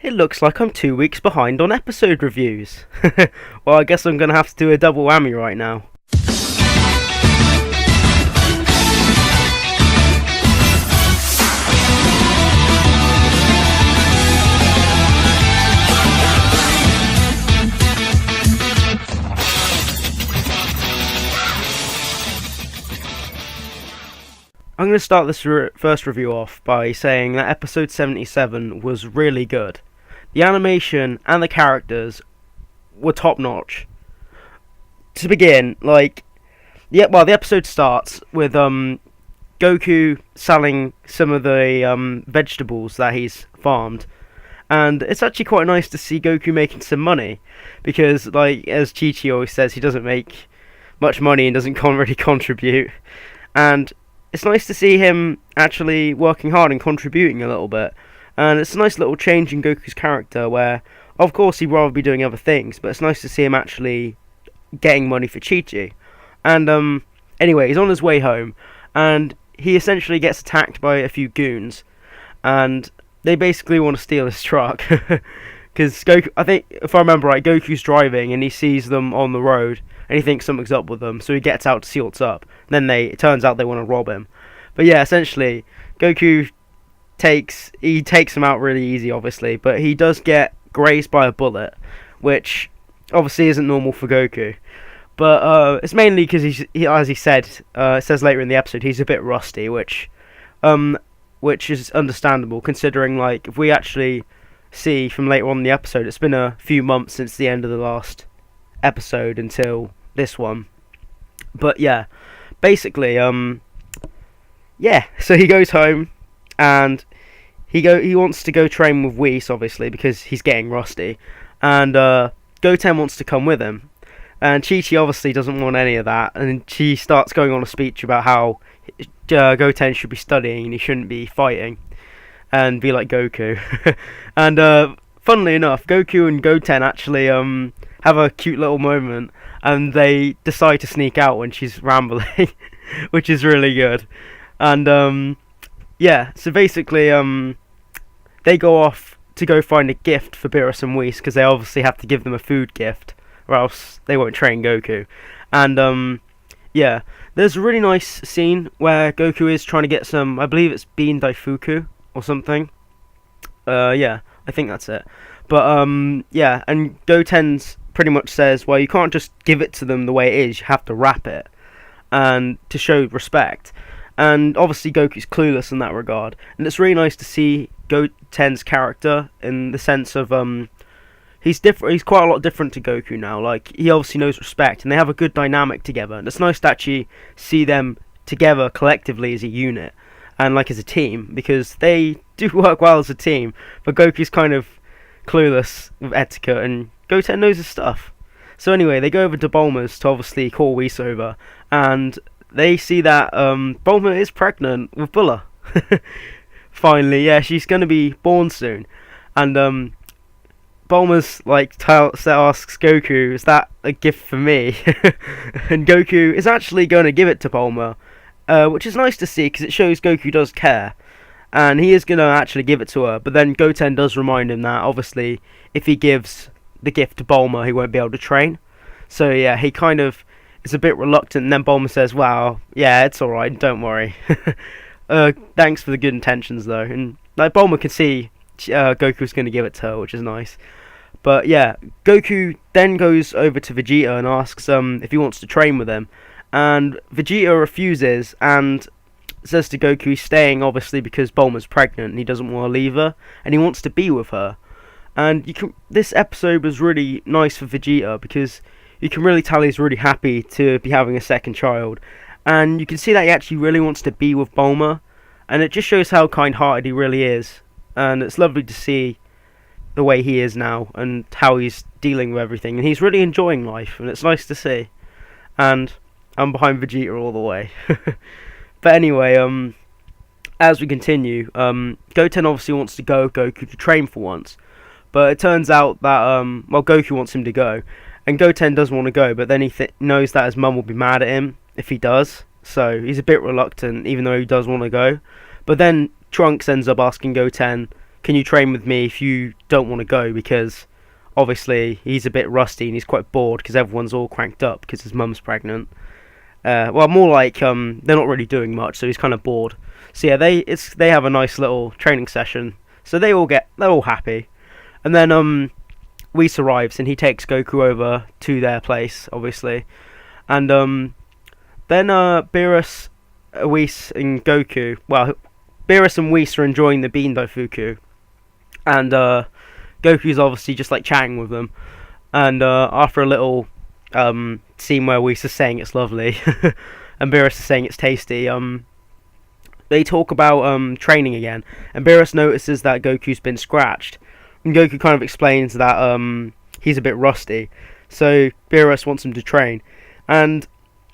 It looks like I'm 2 weeks behind on episode reviews. Well, I guess I'm gonna have to do a double whammy right now. I'm going to start this first review off by saying that episode 77 was really good. The animation and the characters were top notch. To begin, the episode starts with Goku selling some of the vegetables that he's farmed, and it's actually quite nice to see Goku making some money, because as Chi-Chi always says, he doesn't make much money and doesn't really contribute, and it's nice to see him actually working hard and contributing a little bit. And it's a nice little change in Goku's character where, of course, he'd rather be doing other things, but it's nice to see him actually getting money for Chi-Chi. And, anyway, he's on his way home, and he essentially gets attacked by a few goons, and they basically want to steal his truck. Because Goku, I think, if I remember right, Goku's driving, and he sees them on the road, and he thinks something's up with them, so he gets out to see what's up. Then it turns out they want to rob him. But yeah, essentially, Goku takes him out really easy, obviously, but he does get grazed by a bullet, which obviously isn't normal for Goku. But it's mainly because as he said, it says later in the episode, he's a bit rusty, which is understandable, considering if we actually see from later on in the episode, it's been a few months since the end of the last episode until this one. But yeah, basically, so he goes home and he wants to go train with Whis, obviously, because he's getting rusty, and Goten wants to come with him, and Chi-Chi obviously doesn't want any of that, and she starts going on a speech about how Goten should be studying and he shouldn't be fighting and be like Goku. And funnily enough, Goku and Goten actually have a cute little moment, and they decide to sneak out when she's rambling, which is really good. And so basically they go off to go find a gift for Beerus and Whis, because they obviously have to give them a food gift or else they won't train Goku. And there's a really nice scene where Goku is trying to get some, I believe it's bean daifuku or something. I think that's it. But and Goten's pretty much says, well, you can't just give it to them the way it is, you have to wrap it, and to show respect. And obviously Goku's clueless in that regard, and it's really nice to see Goten's character in the sense of he's different. He's quite a lot different to Goku now. He obviously knows respect, and they have a good dynamic together, and it's nice to actually see them together collectively as a unit and as a team, because they do work well as a team. But Goku's kind of clueless with etiquette, and Goten knows his stuff. So anyway, they go over to Bulma's to obviously call Whis over, and they see that Bulma is pregnant with Bulla. Finally, yeah, she's going to be born soon. And Bulma's asks Goku, is that a gift for me? And Goku is actually going to give it to Bulma, which is nice to see, because it shows Goku does care. And he is going to actually give it to her, but then Goten does remind him that obviously if he gives the gift to Bulma, he won't be able to train. So yeah, he kind of is a bit reluctant, and then Bulma says, wow, yeah, it's alright, don't worry. Thanks for the good intentions though. And Bulma can see Goku's going to give it to her, which is nice. But yeah, Goku then goes over to Vegeta and asks if he wants to train with him, and Vegeta refuses and says to Goku he's staying obviously because Bulma's pregnant and he doesn't want to leave her, and he wants to be with her. And this episode was really nice for Vegeta, because you can really tell he's really happy to be having a second child, and you can see that he actually really wants to be with Bulma, and it just shows how kind-hearted he really is. And it's lovely to see the way he is now and how he's dealing with everything, and he's really enjoying life, and it's nice to see. And I'm behind Vegeta all the way. But anyway, as we continue, Goten obviously wants to go Goku to train for once, but it turns out that Goku wants him to go, and Goten does want to go, but then he knows that his mum will be mad at him if he does, so he's a bit reluctant, even though he does want to go. But then Trunks ends up asking Goten can you train with me if you don't want to go, because obviously he's a bit rusty and he's quite bored because everyone's all cranked up because his mum's pregnant. Well, more like they're not really doing much, so he's kind of bored. So yeah, they have a nice little training session. So they're all happy, and then Whis arrives and he takes Goku over to their place, obviously, and then Beerus, Whis, and Goku. Well, Beerus and Whis are enjoying the Bean Daifuku, and Goku's obviously just like chatting with them, and after a little scene where Whis is saying it's lovely and Beerus is saying it's tasty, they talk about training again, and Beerus notices that Goku's been scratched, and Goku kind of explains that he's a bit rusty, so Beerus wants him to train, and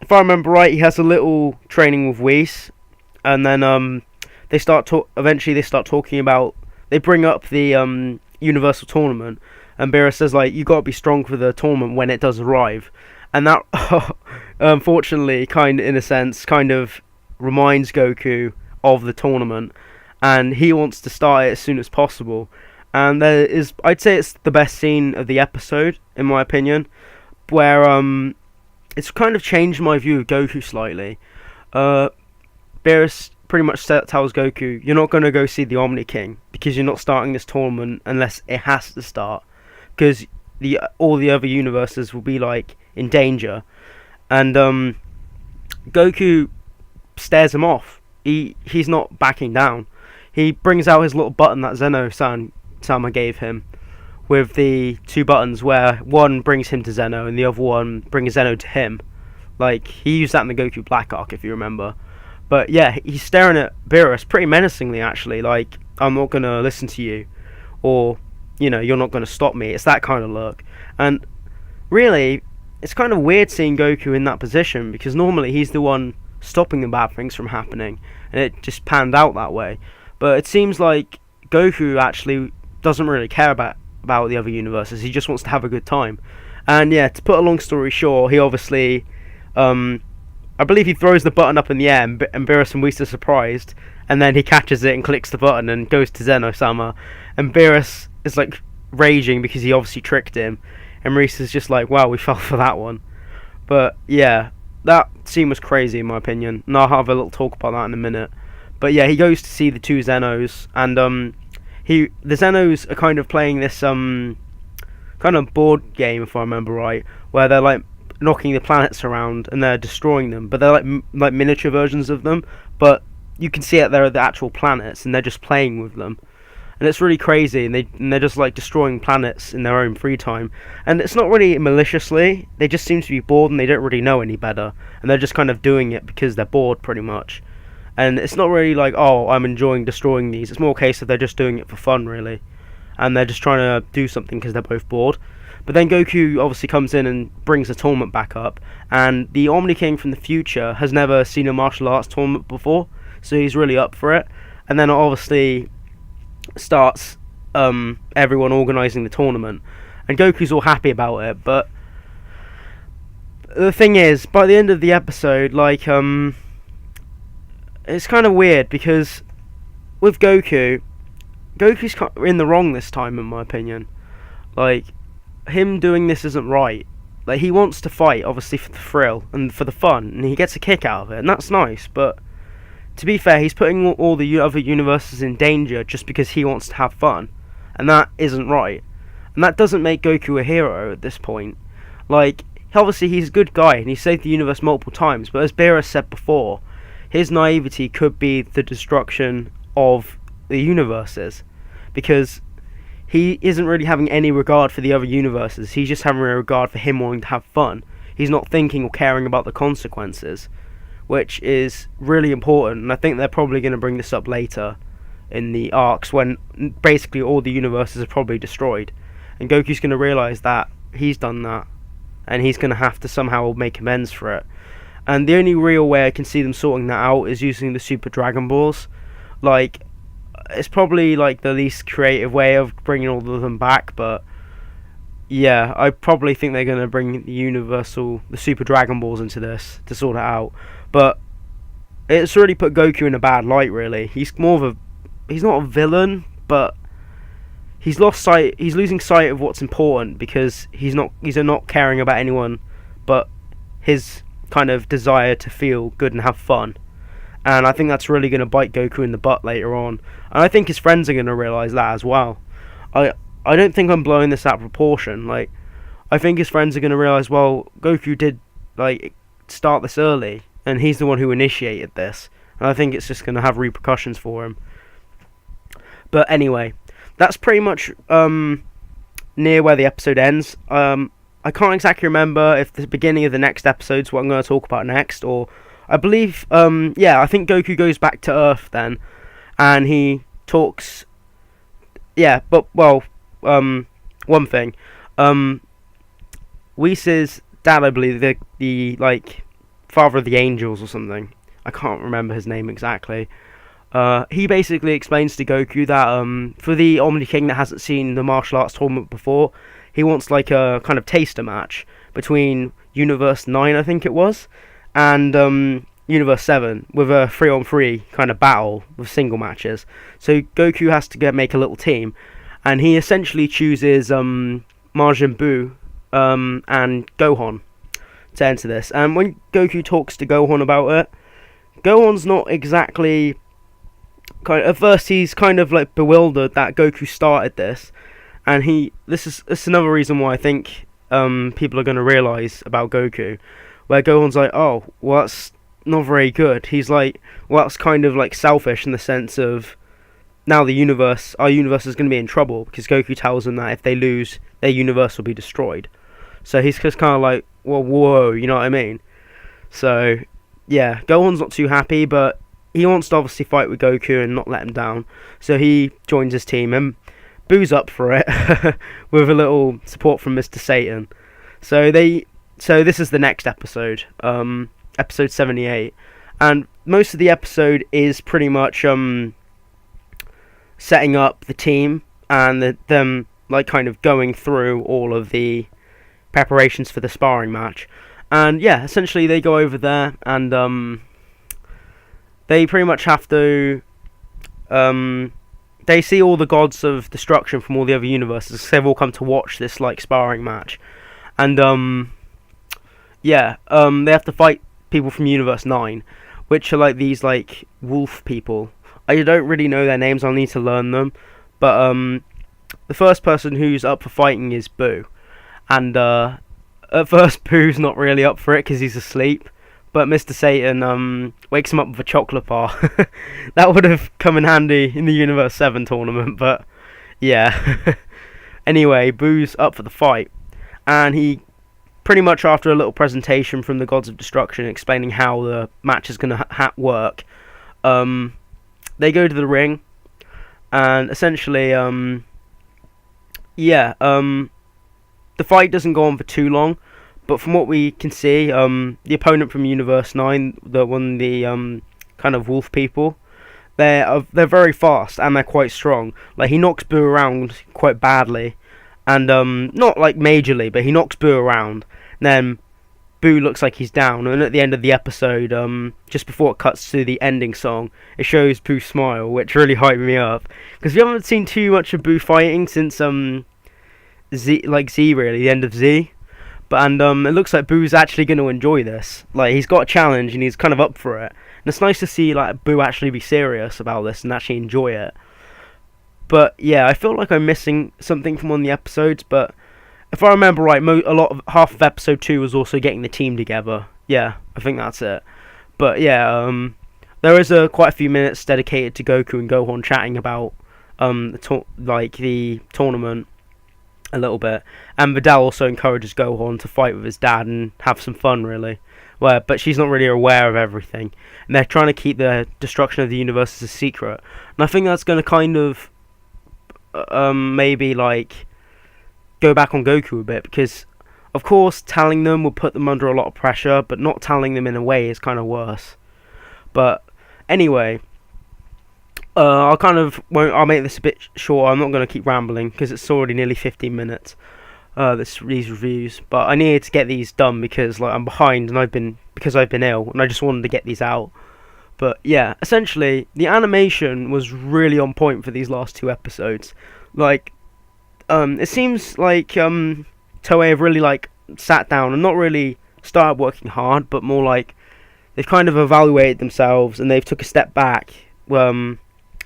if I remember right, he has a little training with Whis, and then eventually they start talking about, they bring up the Universal Tournament, and Beerus says, like, you got to be strong for the tournament when it does arrive, and that unfortunately kind of reminds Goku of the tournament, and he wants to start it as soon as possible. And I'd say it's the best scene of the episode in my opinion, where it's kind of changed my view of Goku slightly. Beerus pretty much tells Goku, you're not going to go see the Omni King because you're not starting this tournament unless it has to start, because all the other universes will be like in danger. And Goku stares him off. He's not backing down. He brings out his little button that Zeno-sama gave him, with the two buttons where one brings him to Zeno and the other one brings Zeno to him. Like, he used that in the Goku Black arc, if you remember. But yeah, he's staring at Beerus pretty menacingly, actually, like, I'm not going to listen to you, or, you know, you're not going to stop me. It's that kind of look. And really, it's kind of weird seeing Goku in that position, because normally he's the one stopping the bad things from happening, and it just panned out that way. But it seems like Goku actually doesn't really care about the other universes. He just wants to have a good time. And yeah, to put a long story short, he obviously I believe he throws the button up in the air, and Beerus and Whis are surprised, and then he catches it and clicks the button and goes to Zeno-sama, and Beerus is like raging because he obviously tricked him, and Whis is just like, wow, we fell for that one. But yeah, that scene was crazy in my opinion, and I'll have a little talk about that in a minute. But yeah, he goes to see the two Zenos, and the Zenos are kind of playing this kind of board game, if I remember right, where they're like knocking the planets around and they're destroying them, but they're like miniature versions of them, but you can see that they're the actual planets and they're just playing with them, and it's really crazy, and they're just like destroying planets in their own free time, and it's not really maliciously, they just seem to be bored and they don't really know any better, and they're just kind of doing it because they're bored pretty much. And it's not really like, oh, I'm enjoying destroying these. It's more a case of they're just doing it for fun, really. And they're just trying to do something because they're both bored. But then Goku obviously comes in and brings the tournament back up. And the Omni King from the future has never seen a martial arts tournament before, so he's really up for it. And then it obviously starts everyone organising the tournament. And Goku's all happy about it. But the thing is, by the end of the episode, like, it's kind of weird, because with Goku's in the wrong this time, in my opinion. Like, him doing this isn't right. Like, he wants to fight, obviously, for the thrill and for the fun, and he gets a kick out of it, and that's nice, but to be fair, he's putting all the other universes in danger just because he wants to have fun, and that isn't right. And that doesn't make Goku a hero at this point. Like, obviously, he's a good guy, and he saved the universe multiple times, but as Beerus said before, his naivety could be the destruction of the universes, because he isn't really having any regard for the other universes. He's just having a regard for him wanting to have fun. He's not thinking or caring about the consequences, which is really important, and I think they're probably going to bring this up later in the arcs, when basically all the universes are probably destroyed, and Goku's going to realise that he's done that, and he's going to have to somehow make amends for it. And the only real way I can see them sorting that out is using the Super Dragon Balls. Like, it's probably like the least creative way of bringing all of them back, but yeah, I probably think they're going to bring the Super Dragon Balls into this to sort it out. But it's really put Goku in a bad light, really. He's not a villain, but he's losing sight of what's important because he's not caring about anyone but his kind of desire to feel good and have fun. And I think that's really going to bite Goku in the butt later on. And I think his friends are going to realise that as well. I don't think I'm blowing this out of proportion. Like, I think his friends are going to realise, well, Goku did, like, start this early, and he's the one who initiated this. And I think it's just going to have repercussions for him. But anyway, that's pretty much near where the episode ends. I can't exactly remember if the beginning of the next episode's what I'm going to talk about next, or I believe, I think Goku goes back to Earth then, and he talks, one thing, Whis' dad, I believe, the like, father of the angels or something, I can't remember his name exactly, he basically explains to Goku that, for the Omni King that hasn't seen the martial arts tournament before, he wants like a kind of taster match between Universe 9, I think it was, and Universe 7 with a 3-on-3 kind of battle with single matches. So Goku has to make a little team, and he essentially chooses Majin Buu and Gohan to enter this. And when Goku talks to Gohan about it, Gohan's not exactly at first he's kind of like bewildered that Goku started this, and this is another reason why I think people are going to realise about Goku, where Gohan's like, oh, well, that's not very good. He's like, well, that's kind of like selfish in the sense of now our universe is going to be in trouble because Goku tells them that if they lose, their universe will be destroyed. So he's just kind of like, well, whoa, you know what I mean? So yeah, Gohan's not too happy, but he wants to obviously fight with Goku and not let him down. So he joins his team, and Boo's up for it with a little support from Mr. Satan. So this is the next episode, episode 78, and most of the episode is pretty much setting up the team and them like kind of going through all of the preparations for the sparring match. And yeah, essentially they go over there and they pretty much have to they see all the gods of destruction from all the other universes, so they've all come to watch this like sparring match. And they have to fight people from Universe 9, which are like these like wolf people. I don't really know their names, I'll need to learn them. But the first person who's up for fighting is Boo. And at first Boo's not really up for it because he's asleep. But Mr. Satan wakes him up with a chocolate bar. That would have come in handy in the Universe 7 tournament, but yeah. Anyway, Boo's up for the fight. And he pretty much, after a little presentation from the Gods of Destruction explaining how the match is going to work, they go to the ring, and essentially, the fight doesn't go on for too long, but from what we can see, the opponent from Universe 9, the kind of wolf people, they're very fast and they're quite strong. Like, he knocks Boo around quite badly, and not like majorly, but he knocks Boo around. And then Boo looks like he's down, and at the end of the episode, just before it cuts to the ending song, it shows Boo smile, which really hyped me up, because we haven't seen too much of Boo fighting since Z, really, the end of Z. But it looks like Boo's actually going to enjoy this. Like, he's got a challenge and he's kind of up for it. And it's nice to see like Boo actually be serious about this and actually enjoy it. But yeah, I feel like I'm missing something from one of the episodes. But if I remember right, half of episode 2 was also getting the team together. Yeah, I think that's it. But yeah, there is quite a few minutes dedicated to Goku and Gohan chatting about the tournament a little bit, and Vidal also encourages Gohan to fight with his dad and have some fun, really. But she's not really aware of everything, and they're trying to keep the destruction of the universe as a secret. And I think that's going to kind of maybe like go back on Goku a bit, because of course telling them will put them under a lot of pressure, but not telling them in a way is kind of worse. But anyway, I'll make this a bit short. I'm not going to keep rambling because it's already nearly 15 minutes. These reviews, but I needed to get these done because I'm behind, and I've been ill, and I just wanted to get these out. But yeah, essentially the animation was really on point for these last 2 episodes. Like, It seems like Toei have really like sat down and not really started working hard, but more like they've kind of evaluated themselves and they've took a step back, and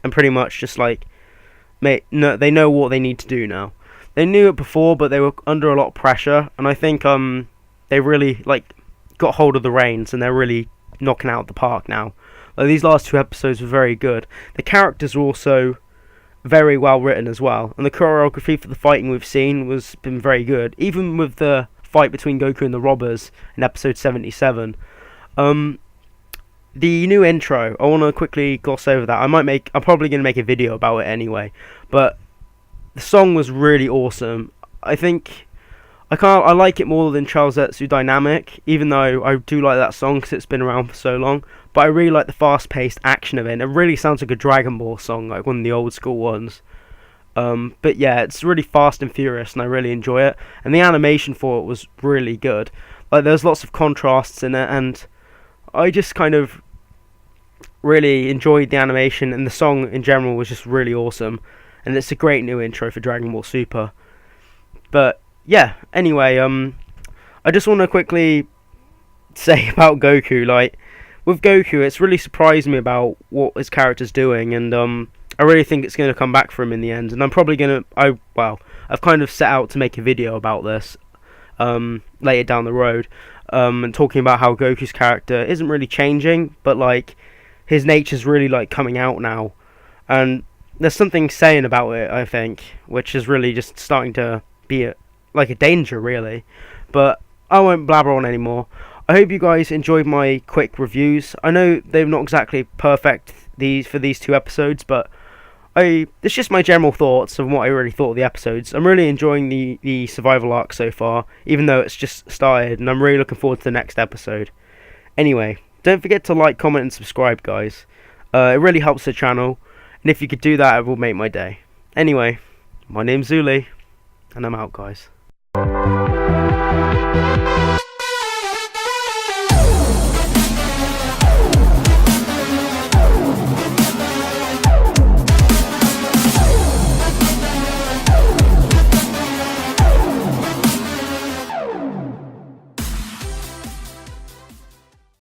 pretty much just like they know what they need to do now. They knew it before, but they were under a lot of pressure, and I think they really like got hold of the reins and they're really knocking out the park now. Like, these last 2 episodes were very good. The characters were also very well written as well, and the choreography for the fighting we've seen was been very good. Even with the fight between Goku and the robbers in episode 77. The new intro, I want to quickly gloss over that. I'm probably going to make a video about it anyway, but the song was really awesome. I think I like it more than Charles Zetsu Dynamic, even though I do like that song because it's been around for so long. But I really like the fast-paced action of it. And it really sounds like a Dragon Ball song, like one of the old school ones. But yeah, it's really fast and furious, and I really enjoy it. And the animation for it was really good. Like, there's lots of contrasts in it, and I just kind of really enjoyed the animation, and the song in general was just really awesome. And it's a great new intro for Dragon Ball Super. But yeah, anyway, I just want to quickly say about Goku. Like, with Goku, it's really surprised me about what his character's doing, and I really think it's going to come back for him in the end. And I'm probably going to, I've kind of set out to make a video about this later down the road, and talking about how Goku's character isn't really changing, but like his nature's really like coming out now, and there's something saying about it, I think, which is really just starting to be like a danger, really. But I won't blabber on anymore. I hope you guys enjoyed my quick reviews. I know they're not exactly perfect for these 2 episodes, but it's just my general thoughts of what I really thought of the episodes. I'm really enjoying the survival arc so far, even though it's just started, and I'm really looking forward to the next episode. Anyway, don't forget to like, comment, and subscribe, guys. It really helps the channel, and if you could do that, it will make my day. Anyway, my name's Zuli, and I'm out, guys.